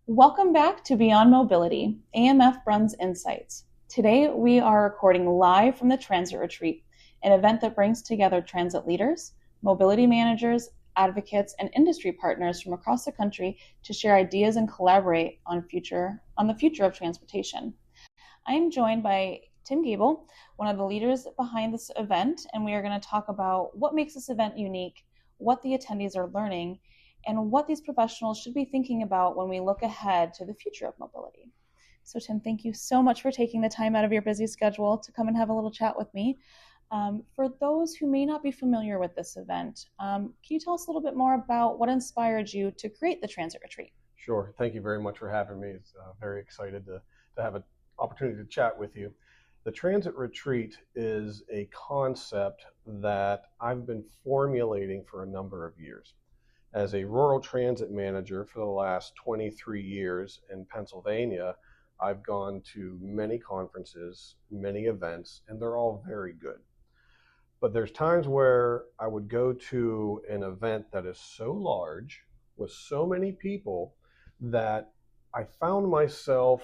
Welcome back to Beyond Mobility, AMF-Bruns Insights. Today we are recording live from the Transit Retreat, an event that brings together transit leaders, mobility managers, advocates, and industry partners from across the country to share ideas and collaborate on the future of transportation. I am joined by Tim Geibel, one of the leaders behind this event, and we are going to talk about what makes this event unique, what the attendees are learning, and what these professionals should be thinking about when we look ahead to the future of mobility. So, Tim, thank you so much for taking the time out of your busy schedule to come and have a little chat with me. For those who may not be familiar with this event, can you tell us a little bit more about what inspired you to create the Transit Retreat? Sure. Thank you very much for having me. It's very excited to have an opportunity to chat with you. The Transit Retreat is a concept that I've been formulating for a number of years. As a rural transit manager for the last 23 years in Pennsylvania, I've gone to many conferences, many events, and they're all very good. But there's times where I would go to an event that is so large with so many people that I found myself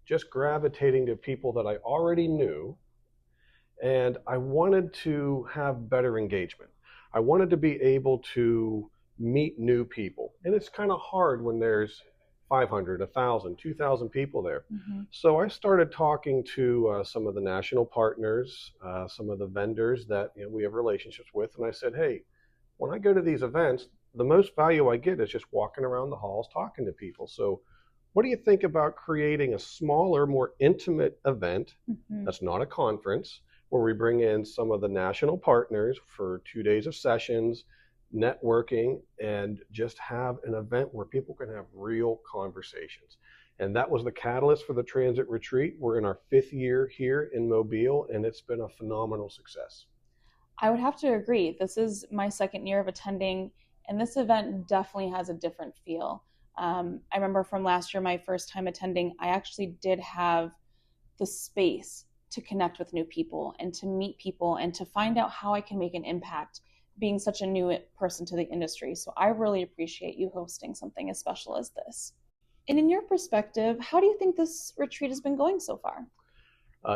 just gravitating to people that I already knew, and I wanted to have better engagement. I wanted to be able to meet new people, and it's kind of hard when there's 500, 1,000, 2,000 people there. Mm-hmm. So I started talking to some of the national partners, some of the vendors that we have relationships with, and I said, hey, when I go to these events, the most value I get is just walking around the halls talking to people. So what do you think about creating a smaller, more intimate event that's not a conference, where we bring in some of the national partners for 2 days of sessions, networking, and just have an event where people can have real conversations? And that was the catalyst for the Transit Retreat. We're in our 5th year here in Mobile, and it's been a phenomenal success. I would have to agree. This is my 2nd year of attending, and this event definitely has a different feel. I remember from last year, my first time attending, I actually did have the space to connect with new people and to meet people and to find out how I can make an impact being such a new person to the industry. So I really appreciate you hosting something as special as this. And in your perspective, how do you think this retreat has been going so far?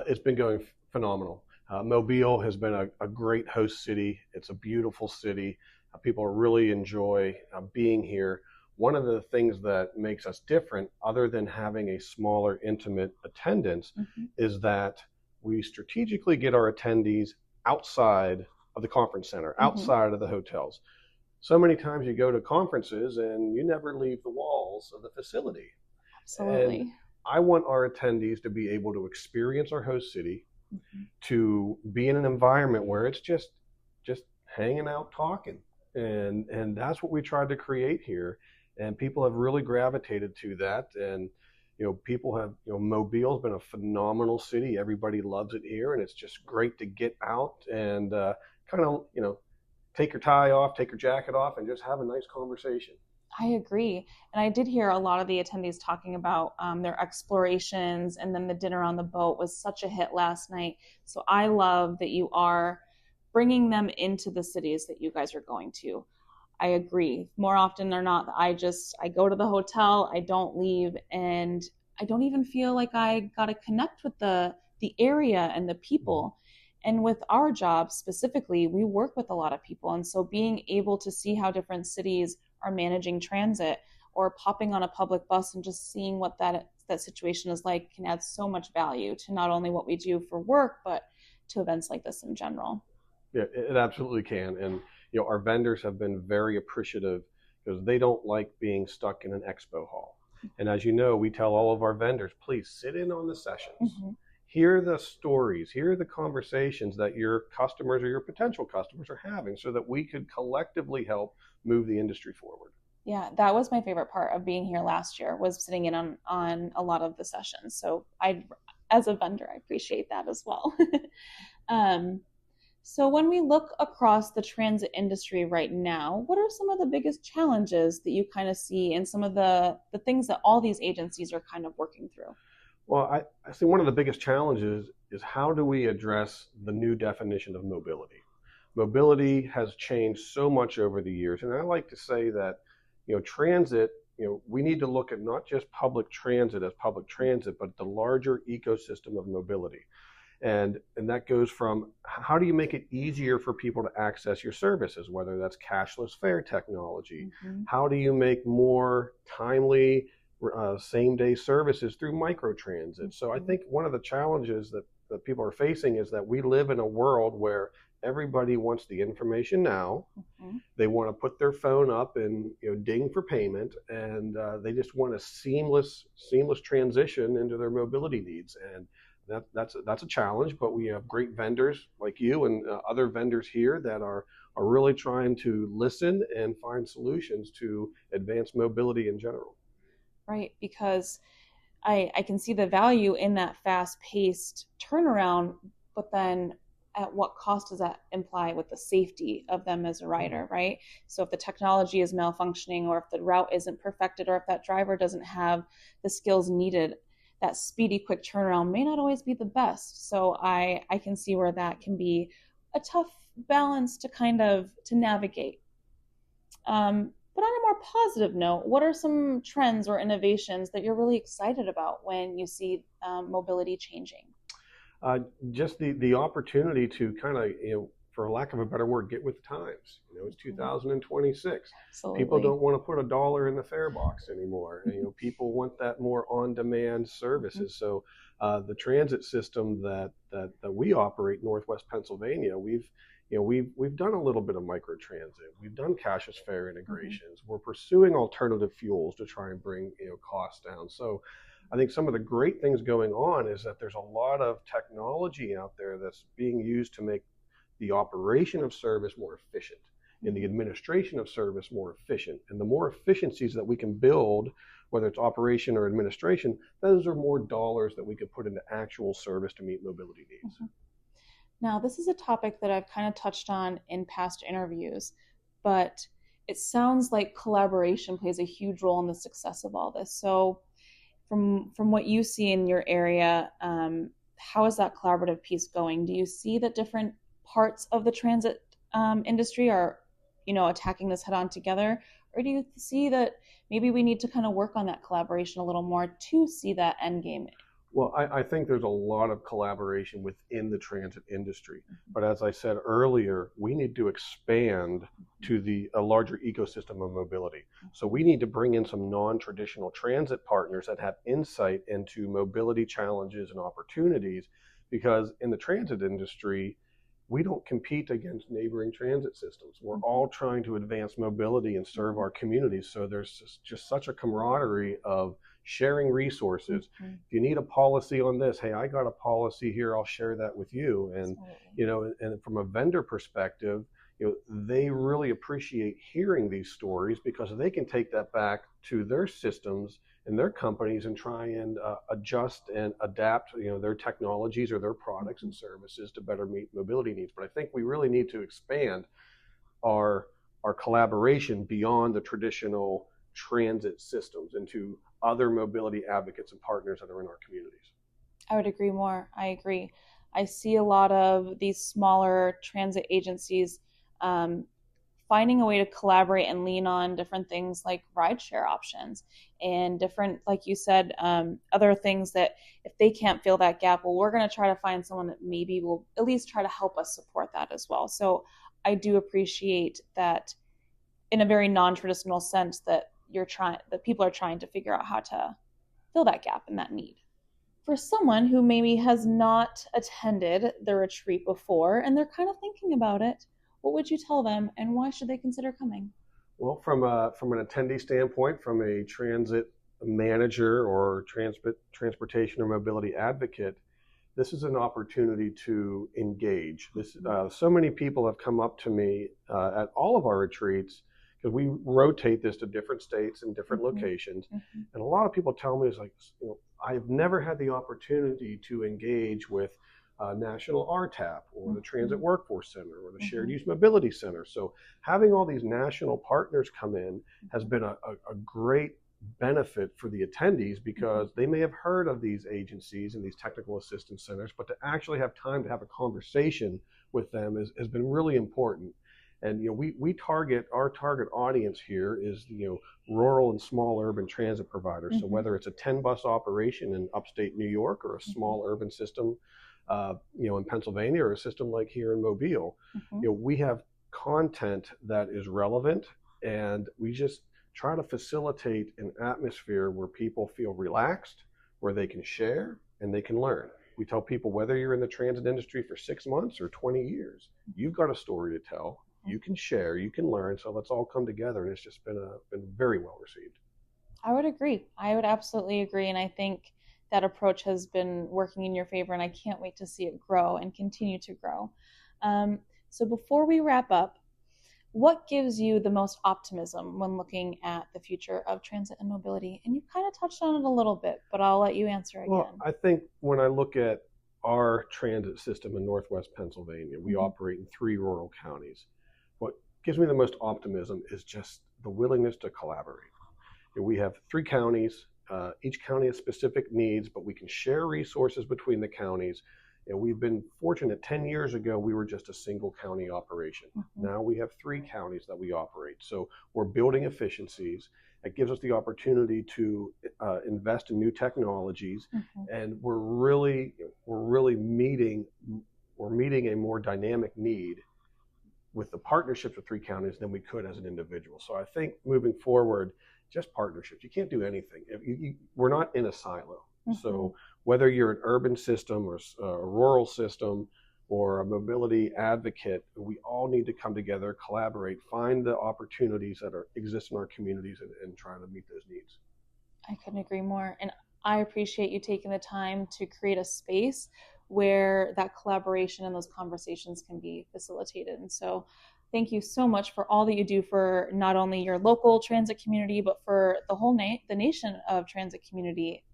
It's been going phenomenal. Mobile has been a great host city. It's a beautiful city. People really enjoy being here. One of the things that makes us different, other than having a smaller, intimate attendance, is that we strategically get our attendees outside of the conference center, outside of the hotels. So many times you go to conferences and you never leave the walls of the facility. Absolutely. And I want our attendees to be able to experience our host city, to be in an environment where it's just hanging out, talking. And that's what we tried to create here. And people have really gravitated to that. And people have, Mobile's been a phenomenal city. Everybody loves it here, and it's just great to get out and kind of, take your tie off, take your jacket off, and just have a nice conversation. I agree. And I did hear a lot of the attendees talking about their explorations, and then the dinner on the boat was such a hit last night. So I love that you are bringing them into the cities that you guys are going to. I agree. More often than not, I go to the hotel, I don't leave, and I don't even feel like I got to connect with the area and the people. And with our job specifically, we work with a lot of people. And so being able to see how different cities are managing transit or popping on a public bus and just seeing what that situation is like can add so much value to not only what we do for work, but to events like this in general. Yeah, it absolutely can. And our vendors have been very appreciative because they don't like being stuck in an expo hall. And as you know, we tell all of our vendors, please sit in on the sessions. Hear the stories, hear the conversations that your customers or your potential customers are having, so that we could collectively help move the industry forward. Yeah, that was my favorite part of being here last year, was sitting in on a lot of the sessions. So as a vendor, I appreciate that as well. So when we look across the transit industry right now, what are some of the biggest challenges that you kind of see, and some of the things that all these agencies are kind of working through? Well, I see one of the biggest challenges is how do we address the new definition of mobility? Mobility has changed so much over the years, and I like to say that transit we need to look at not just public transit as public transit, but the larger ecosystem of mobility. And that goes from how do you make it easier for people to access your services, whether that's cashless fare technology? How do you make more timely same day services through microtransit? So I think one of the challenges that people are facing is that we live in a world where everybody wants the information now. They want to put their phone up and ding for payment, and they just want a seamless transition into their mobility needs. And that's a challenge, but we have great vendors like you and other vendors here that are really trying to listen and find solutions to advance mobility in general. Right, because I can see the value in that fast-paced turnaround, but then at what cost does that imply with the safety of them as a rider, right? So if the technology is malfunctioning, or if the route isn't perfected, or if that driver doesn't have the skills needed, that speedy, quick turnaround may not always be the best. So I can see where that can be a tough balance to navigate. But on a more positive note, what are some trends or innovations that you're really excited about when you see mobility changing? Just the opportunity to kind of, for lack of a better word, get with the times. It's 2026. Absolutely. People don't want to put $1 in the fare box anymore. And, people want that more on-demand services. So the transit system that we operate in Northwest Pennsylvania, we've done a little bit of microtransit. We've done cashless fare integrations. We're pursuing alternative fuels to try and bring costs down. So I think some of the great things going on is that there's a lot of technology out there that's being used to make the operation of service more efficient and the administration of service more efficient. And the more efficiencies that we can build, whether it's operation or administration, those are more dollars that we could put into actual service to meet mobility needs. Now, this is a topic that I've kind of touched on in past interviews, but it sounds like collaboration plays a huge role in the success of all this. So from what you see in your area, how is that collaborative piece going? Do you see that different parts of the transit industry are, attacking this head on together? Or do you see that maybe we need to kind of work on that collaboration a little more to see that end game? Well, I think there's a lot of collaboration within the transit industry. But as I said earlier, we need to expand to a larger ecosystem of mobility. So we need to bring in some non-traditional transit partners that have insight into mobility challenges and opportunities, because in the transit industry, we don't compete against neighboring transit systems. We're all trying to advance mobility and serve our communities. So there's just such a camaraderie of sharing resources. If you need a policy on this, hey, I got a policy here, I'll share that with you. And and from a vendor perspective, they really appreciate hearing these stories, because they can take that back to their systems and their companies and try and adjust and adapt their technologies or their products and services to better meet mobility needs. But I think we really need to expand our collaboration beyond the traditional transit systems into other mobility advocates and partners that are in our communities. I would agree more. I agree. I see a lot of these smaller transit agencies finding a way to collaborate and lean on different things like rideshare options and different, like you said, other things that if they can't fill that gap, well, we're going to try to find someone that maybe will at least try to help us support that as well. So I do appreciate that in a very non-traditional sense that people are trying to figure out how to fill that gap and that need. For someone who maybe has not attended the retreat before and they're kind of thinking about it, what would you tell them, and why should they consider coming? Well, from an attendee standpoint, from a transit manager or transportation or mobility advocate, this is an opportunity to engage. So many people have come up to me at all of our retreats, because we rotate this to different states and different locations. And a lot of people tell me, it's like, I've never had the opportunity to engage with National RTAP or the Transit Workforce Center or the Shared Use Mobility Center. So having all these national partners come in has been a great benefit for the attendees, because they may have heard of these agencies and these technical assistance centers, but to actually have time to have a conversation with them has been really important. And our target audience here is rural and small urban transit providers. So whether it's a 10 bus operation in upstate New York or a small urban system, in Pennsylvania, or a system like here in Mobile, we have content that is relevant, and we just try to facilitate an atmosphere where people feel relaxed, where they can share and they can learn. We tell people, whether you're in the transit industry for 6 months or 20 years, you've got a story to tell. You can share, you can learn. So let's all come together, and it's just been very well received. I would agree. I would absolutely agree, and I think that approach has been working in your favor, and I can't wait to see it grow and continue to grow. So before we wrap up, what gives you the most optimism when looking at the future of transit and mobility? And you kind of touched on it a little bit, but I'll let you answer again. Well, I think when I look at our transit system in Northwest Pennsylvania, we operate in 3 rural counties. What gives me the most optimism is just the willingness to collaborate. We have 3 counties. Each county has specific needs, but we can share resources between the counties. And we've been fortunate. 10 years ago, we were just a single county operation. Now we have 3 counties that we operate. So we're building efficiencies. It gives us the opportunity to invest in new technologies, and we're really meeting a more dynamic need with the partnerships of 3 counties than we could as an individual. So I think moving forward, just partnerships. You can't do anything. We're not in a silo. So whether you're an urban system or a rural system or a mobility advocate, we all need to come together, collaborate, find the opportunities that exist in our communities, and try to meet those needs. I couldn't agree more. And I appreciate you taking the time to create a space where that collaboration and those conversations can be facilitated. And so thank you so much for all that you do for not only your local transit community, but for the whole the nation of transit community.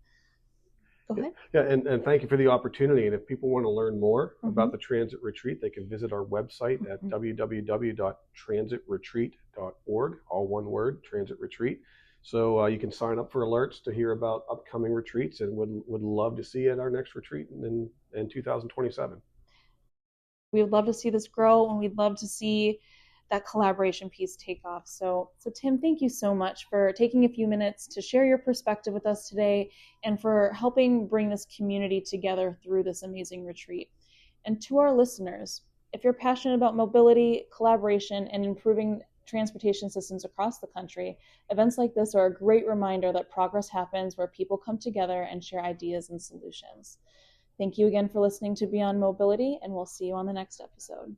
Go ahead. Yeah, and thank you for the opportunity. And if people want to learn more about the Transit Retreat, they can visit our website at www.transitretreat.org, all one word, Transit Retreat. So you can sign up for alerts to hear about upcoming retreats, and would love to see you at our next retreat in 2027. We would love to see this grow, and we'd love to see that collaboration piece take off. So Tim, thank you so much for taking a few minutes to share your perspective with us today, and for helping bring this community together through this amazing retreat. And to our listeners, if you're passionate about mobility, collaboration, and improving transportation systems across the country, events like this are a great reminder that progress happens where people come together and share ideas and solutions. Thank you again for listening to Beyond Mobility, and we'll see you on the next episode.